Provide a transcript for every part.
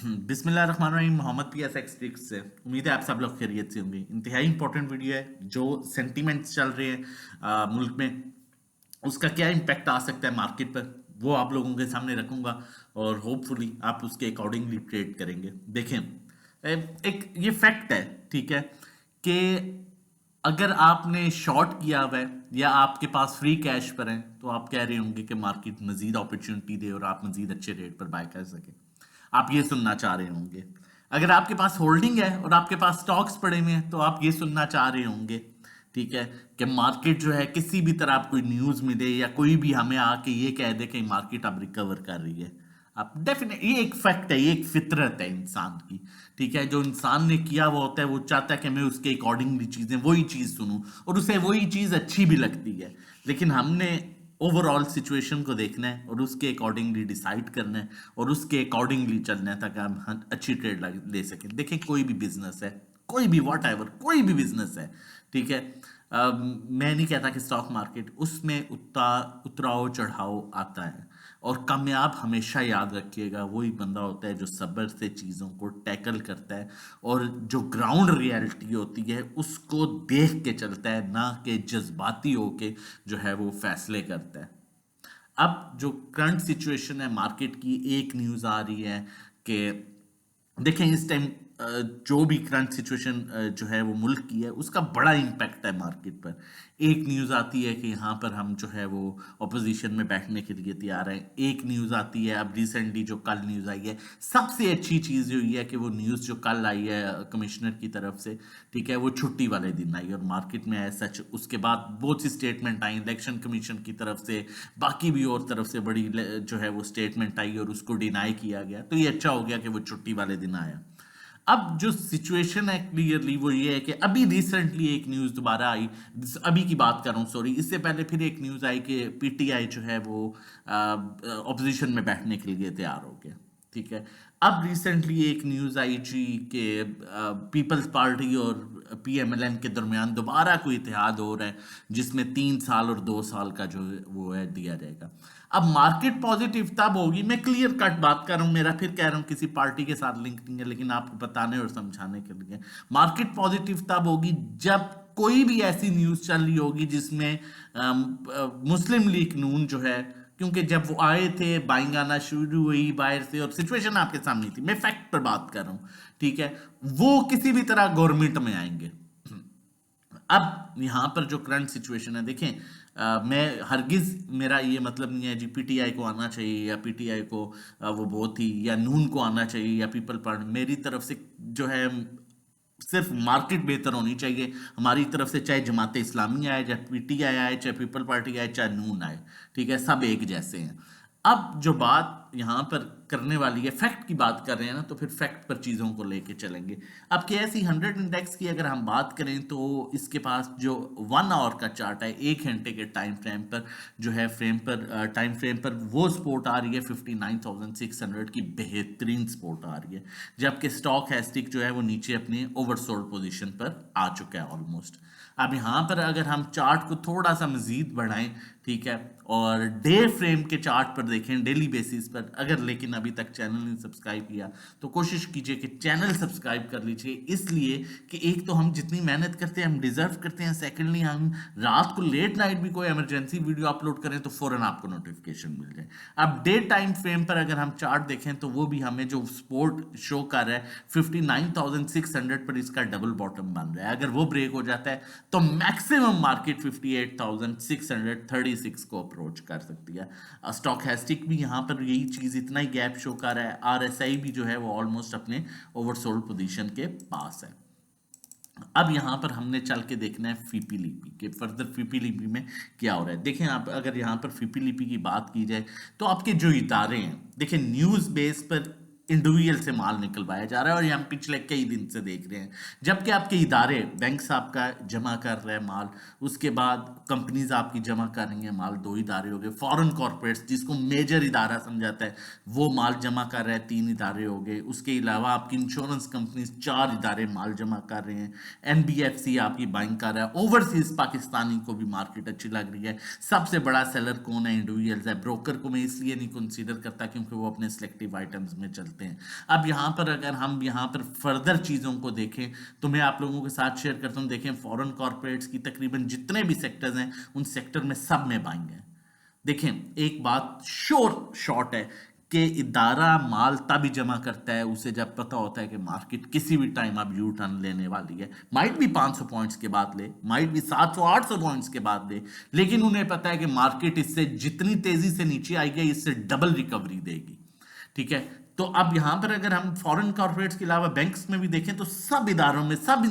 बिस्मिल्लाहिर्रहमानिर्रहीम। Mohammad P S x से उम्मीद है आप सब लोग खैरियत से होंगे। इंतहाई इंपॉर्टेंट वीडियो है। जो सेंटीमेंट्स चल रहे हैं मुल्क में, उसका क्या इम्पैक्ट आ सकता है मार्केट पर, वो आप लोगों के सामने रखूंगा और होपफुली आप उसके अकॉर्डिंगली ट्रेड करेंगे। देखें, एक ये फैक्ट है, ठीक है, कि अगर आपने शॉर्ट किया हुआ है या आपके पास फ्री कैश पर है तो आप कह रहे होंगे कि मार्केट मजीद अपॉर्चुनिटी दे और आप मजीद अच्छे रेट पर बाय कर सकें। आप ये सुनना चाह रहे होंगे। अगर आपके पास होल्डिंग है और आपके पास स्टॉक्स पड़े हुए हैं तो आप ये सुनना चाह रहे होंगे, ठीक है, कि मार्केट जो है किसी भी तरह आप कोई न्यूज़ में दे या कोई भी हमें आके ये कह दे कि मार्केट अब रिकवर कर रही है। आप डेफिनेट, ये एक फैक्ट है, ये एक फितरत है इंसान की, ठीक है। जो इंसान ने किया वो होता है, वो चाहता है कि मैं उसके अकॉर्डिंगली चीज़ें वही चीज़ सुनूं और उसे वही चीज़ अच्छी भी लगती है। लेकिन हमने ओवरऑल सिचुएशन को देखना है और उसके अकॉर्डिंगली डिसाइड करना है और उसके अकॉर्डिंगली चलना है ताकि हम अच्छी ट्रेड ले सकें। देखिए, कोई भी बिजनेस है, कोई भी वॉट एवर, कोई भी बिजनेस है, ठीक है। मैं नहीं कहता कि स्टॉक मार्केट, उसमें उतराव चढ़ाव आता है और कामयाब हमेशा याद रखिएगा वही बंदा होता है जो सब्र से चीज़ों को टैकल करता है और जो ग्राउंड रियलिटी होती है उसको देख के चलता है, ना कि जज्बाती होके जो है वो फैसले करता है। अब जो करंट सिचुएशन है मार्केट की, एक न्यूज़ आ रही है कि देखें इस टाइम जो भी करंट सिचुएशन जो है वो मुल्क की है उसका बड़ा इम्पैक्ट है मार्केट पर। एक न्यूज़ आती है कि यहाँ पर हम जो है वो अपोजिशन में बैठने के लिए तैयार हैं। एक न्यूज़ आती है, अब रिसेंटली जो कल न्यूज़ आई है, सबसे अच्छी चीज़ जो ये है कि वो न्यूज़ जो कल आई है कमिश्नर की तरफ से, ठीक है, वो छुट्टी वाले दिन आई और मार्केट में ऐसा सच उसके बाद बहुत सी स्टेटमेंट आई इलेक्शन कमीशन की तरफ से, बाकी भी और तरफ से बड़ी जो है वो स्टेटमेंट आई और उसको डिनाई किया गया। तो ये अच्छा हो गया कि वो छुट्टी वाले दिन आया। अब जो सिचुएशन है क्लियरली वो ये है कि अभी रिसेंटली एक न्यूज़ दोबारा आई, अभी की बात कर रहा हूँ, सॉरी, इससे पहले फिर एक न्यूज़ आई कि पीटीआई जो है वो ऑपोजिशन में बैठने के लिए तैयार हो गया, ठीक है। अब रिसेंटली एक न्यूज़ आई जी कि पीपल्स पार्टी और पीएमएलएन के दरमियान दोबारा कोई इत्तेहाद हो रहा है जिसमें 3 साल और 2 साल का जो वो है दिया जाएगा। अब मार्केट पॉजिटिव तब होगी, मैं क्लियर कट बात कर रहा हूँ, मेरा फिर कह रहा हूँ किसी पार्टी के साथ लिंक नहीं है, लेकिन आपको बताने और समझाने के लिए मार्केट पॉजिटिव तब होगी जब कोई भी ऐसी न्यूज़ चल रही होगी जिसमें मुस्लिम लीग नून जो है, क्योंकि जब वो आए थे बाइंग आना शुरू हुई बाहर से और सिचुएशन आपके सामने थी, मैं फैक्ट पर बात कर रहा हूँ, ठीक है, वो किसी भी तरह गवर्नमेंट में आएंगे। अब यहाँ पर जो करंट सिचुएशन है देखें, मैं हरगिज मेरा ये मतलब नहीं है जी पीटीआई को आना चाहिए या पीटीआई को वो बहुत ही या नून को आना चाहिए या पीपल पार्टी, मेरी तरफ से जो है सिर्फ मार्केट बेहतर होनी चाहिए हमारी तरफ से, चाहे जमात इस्लामी आए, चाहे पीटीआई आए, चाहे पीपल पार्टी आए, चाहे नून आए, ठीक है, सब एक जैसे हैं। अब जो बात यहाँ पर करने वाली है, फैक्ट की बात कर रहे हैं ना, तो फिर फैक्ट पर चीज़ों को लेके चलेंगे। अब केएसई 100 इंडेक्स की अगर हम बात करें तो इसके पास जो 1 आवर का चार्ट है, 1 घंटे के टाइम फ्रेम पर जो है टाइम फ्रेम पर वो सपोर्ट आ रही है 59,600 की, बेहतरीन सपोर्ट आ रही है, जबकि स्टॉक हैस्टिक जो है वो नीचे अपने ओवरसोल्ड पोजीशन पर आ चुका है ऑलमोस्ट। अब यहाँ पर अगर हम चार्ट को थोड़ा सा मजीद बढ़ाएं, ठीक है, और डे फ्रेम के चार्ट पर देखें डेली बेसिस पर, अगर लेकिन अभी तक चैनल नहीं सब्सक्राइब किया तो कोशिश कीजिए कि चैनल सब्सक्राइब कर लीजिए, इसलिए कि एक तो हम जितनी मेहनत करते हैं हम डिजर्व करते हैं, सेकेंडली हम रात को लेट नाइट भी कोई इमरजेंसी वीडियो अपलोड करें तो फौरन आपको नोटिफिकेशन मिल जाए। अब डे टाइम फ्रेम पर अगर हम चार्ट देखें तो वो भी हमें जो सपोर्ट शो कर रहा है 59,600 पर, इसका डबल बॉटम बन रहा है। अगर वो ब्रेक हो जाता है तो मैक्सिमम मार्केट 58,636 को अप्रोच कर सकती है। स्टॉक हैस्टिक भी यहाँ पर यही चीज़, इतना ही गैप शो कर रहा है। आरएसआई भी जो है वो ऑलमोस्ट अपने ओवरसोल्ड पोजीशन के पास है। अब यहाँ पर हमने चल के देखना है फीपी लीपी के फर्दर, फीपी लीपी में क्या हो रहा है। देखें, आप अगर यहाँ पर फीपी लीपी की बात की जाए तो आपके जो इदारे हैं, देखें न्यूज़ बेस पर इंडिविजुअल से माल निकलवाया जा रहा है और ये हम पिछले कई दिन से देख रहे हैं, जबकि आपके इदारे, बैंक आपका जमा कर रहे हैं माल, उसके बाद कंपनीज आपकी जमा कर रही हैं माल, 2 इदारे हो गए। फॉरेन कॉर्पोरेट्स जिसको मेजर इदारा समझाता है वो माल जमा कर रहे हैं, 3 इदारे हो गए। उसके अलावा आपकी इंश्योरेंस कंपनीज 4 इदारे माल जमा कर रहे हैं। एनबीएफसी आपकी बाइंग कर रहा है। ओवरसीज पाकिस्तानी को भी मार्केट अच्छी लग रही है। सबसे बड़ा सेलर कौन है? इंडिविजुअल्स है। ब्रोकर को मैं इसलिए नहीं कंसीडर करता क्योंकि वो अपने सिलेक्टिव आइटम्स में चलते चलते हैं। अब यहाँ पर अगर हम यहाँ पर फर्दर चीज़ों को देखें तो मैं आप लोगों के साथ शेयर करता हूँ। देखें फॉरेन कॉर्पोरेट्स की तकरीबन जितने भी सेक्टर्स हैं उन सेक्टर में सब में बाइंग है। देखें एक बात श्योर शॉर्ट है कि इदारा माल तभी जमा करता है उसे जब पता होता है कि मार्केट किसी भी टाइम अब यू टर्न लेने वाली है। माइट भी 500 पॉइंट्स के बाद ले, माइट भी 700-800 पॉइंट्स के बाद ले, लेकिन उन्हें पता है कि मार्केट इससे जितनी तेजी से नीचे आएगी इससे डबल रिकवरी देगी। ठीक है, तो अब यहां पर अगर हम फॉरेन कॉर्पोरेट्स के अलावा बैंक्स में भी देखें तो सब इदारों में सब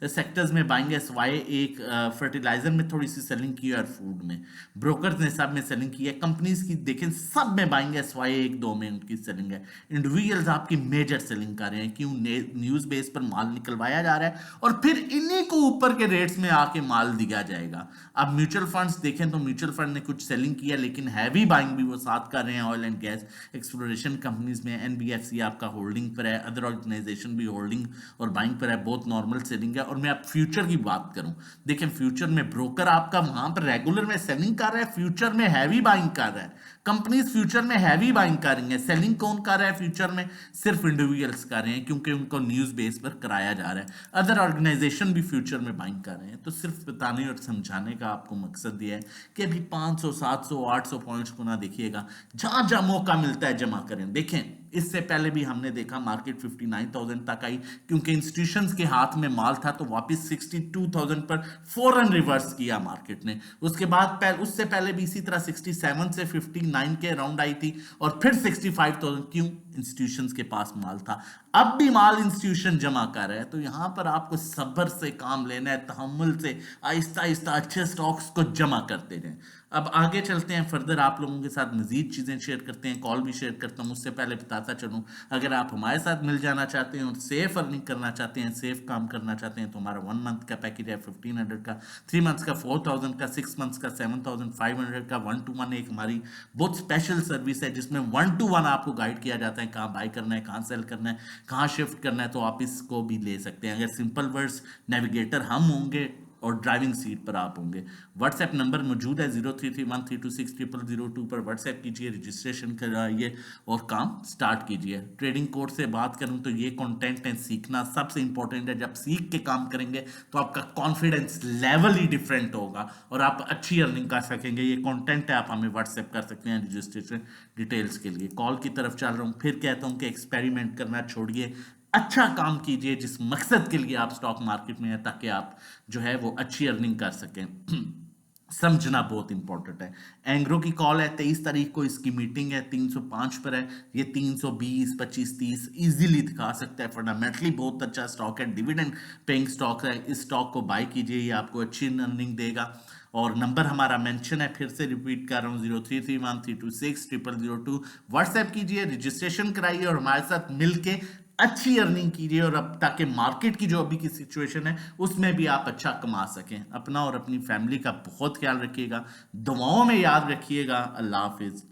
सेक्टर्स में बाइंग है, सिवाय एक फर्टिलाइजर में थोड़ी सी सेलिंग की है और फूड में। ब्रोकर्स ने सब में सेलिंग की है। कंपनीज की देखें सब में बाइंग है, सिवाय एक दो में उनकी सेलिंग है। इंडिविजुअल्स आपकी मेजर सेलिंग कर रहे हैं। क्यों? न्यूज बेस पर माल निकलवाया जा रहा है और फिर इन्हीं को ऊपर के रेट्स में आके माल दिया जाएगा। अब म्यूचुअल फंड्स देखें तो म्यूचुअल फंड ने कुछ सेलिंग किया, लेकिन हैवी बाइंग भी वो साथ कर रहे हैं। Oil and gas exploration companies में एनबीएफसी आपका होल्डिंग पर है, अदर ऑर्गेनाइजेशन भी होल्डिंग और बाइंग पर है, बहुत नॉर्मल सेलिंग है। और मैं अब फ्यूचर की बात करूं, देखें फ्यूचर में ब्रोकर आपका वहां पर रेगुलर में सेलिंग कर रहा है, फ्यूचर में हैवी बाइंग कर रहा है। कंपनीज फ्यूचर में हैवी बाइंग कर रही है। सेलिंग कौन कर रहा है फ्यूचर में? सिर्फ इंडिविजुअल्स कर रहे हैं, क्योंकि उनको न्यूज बेस पर कराया जा रहा है। अदर ऑर्गेनाइजेशन भी फ्यूचर में बाइंग कर रहे हैं। तो सिर्फ बताने और समझाने का आपको मकसद ये है कि अभी 500 700 800 पॉइंट्स को ना देखिएगा, जहां जहां मौका मिलता है जमा करें। देखें इससे पहले भी हमने देखा मार्केट 59,000 तक आई, क्योंकि इंस्टीट्यूशंस के हाथ में माल था तो वापस 62,000 पर फौरन रिवर्स किया मार्केट ने। उसके बाद उससे पहले भी इसी तरह 67 से 59 के अराउंड आई थी और फिर 65,000। क्यों? इंस्टीट्यूशंस के पास माल था। अब भी माल इंस्टीट्यूशन जमा कर रहे हैं। तो यहां पर आपको सब्र से काम लेना है, तहम्मुल से आहिस्ता आहिस्ता अच्छे स्टॉक्स को जमा करते रहें। अब आगे चलते हैं, फर्दर आप लोगों के साथ मजीद चीज़ें शेयर करते हैं, कॉल भी शेयर करता हूँ। उससे पहले बताता चलूँ, अगर आप हमारे साथ मिल जाना चाहते हैं और सेफ अर्निंग करना चाहते हैं, सेफ काम करना चाहते हैं, तो हमारा 1 मंथ का पैकेज है 1500 का, 3 मंथ्स का 4000 का, 6 मंथ्स का 7500 का। 1-to-1 एक हमारी बहुत स्पेशल सर्विस है जिसमें 1-to-1 आपको गाइड किया जाता है, कहाँ बाय करना है, कहाँ सेल करना है, कहाँ शिफ्ट करना है। तो आप इसको भी ले सकते हैं। अगर सिंपल वर्ड्स नेविगेटर हम होंगे और ड्राइविंग सीट पर आप होंगे। व्हाट्सएप नंबर मौजूद है 0331326002 पर व्हाट्सएप कीजिए, रजिस्ट्रेशन कराइए और काम स्टार्ट कीजिए। ट्रेडिंग कोर्स से बात करूं तो ये कंटेंट है, सीखना सबसे इंपॉर्टेंट है। जब सीख के काम करेंगे तो आपका कॉन्फिडेंस लेवल ही डिफरेंट होगा और आप अच्छी अर्निंग कर सकेंगे। ये कंटेंट है, आप हमें व्हाट्सएप कर सकते हैं रजिस्ट्रेशन डिटेल्स के लिए। कॉल की तरफ चल रहा हूं, फिर कहता हूं कि एक्सपेरिमेंट करना छोड़िए, अच्छा काम कीजिए जिस मकसद के लिए आप स्टॉक मार्केट में है, ताकि आप जो है वो अच्छी अर्निंग कर सकें। समझना बहुत इंपॉर्टेंट है। एंग्रो की कॉल है 23 तारीख को, इसकी मीटिंग है 305 पर है। ये 320 25 30 इजीली दिखा सकता है। फंडामेंटली बहुत अच्छा स्टॉक है, डिविडेंड पेइंग स्टॉक है। इस स्टॉक को बाय कीजिए, ये आपको अच्छी अर्निंग देगा। और नंबर हमारा मेंशन है, फिर से रिपीट कर रहा हूँ 0331326002। व्हाट्सएप कीजिए, रजिस्ट्रेशन कराइए और हमारे साथ मिलके अच्छी अर्निंग कीजिए, और अब ताकि मार्केट की जो अभी की सिचुएशन है उसमें भी आप अच्छा कमा सकें। अपना और अपनी फैमिली का बहुत ख्याल रखिएगा, दुआओं में याद रखिएगा। अल्लाह हाफिज।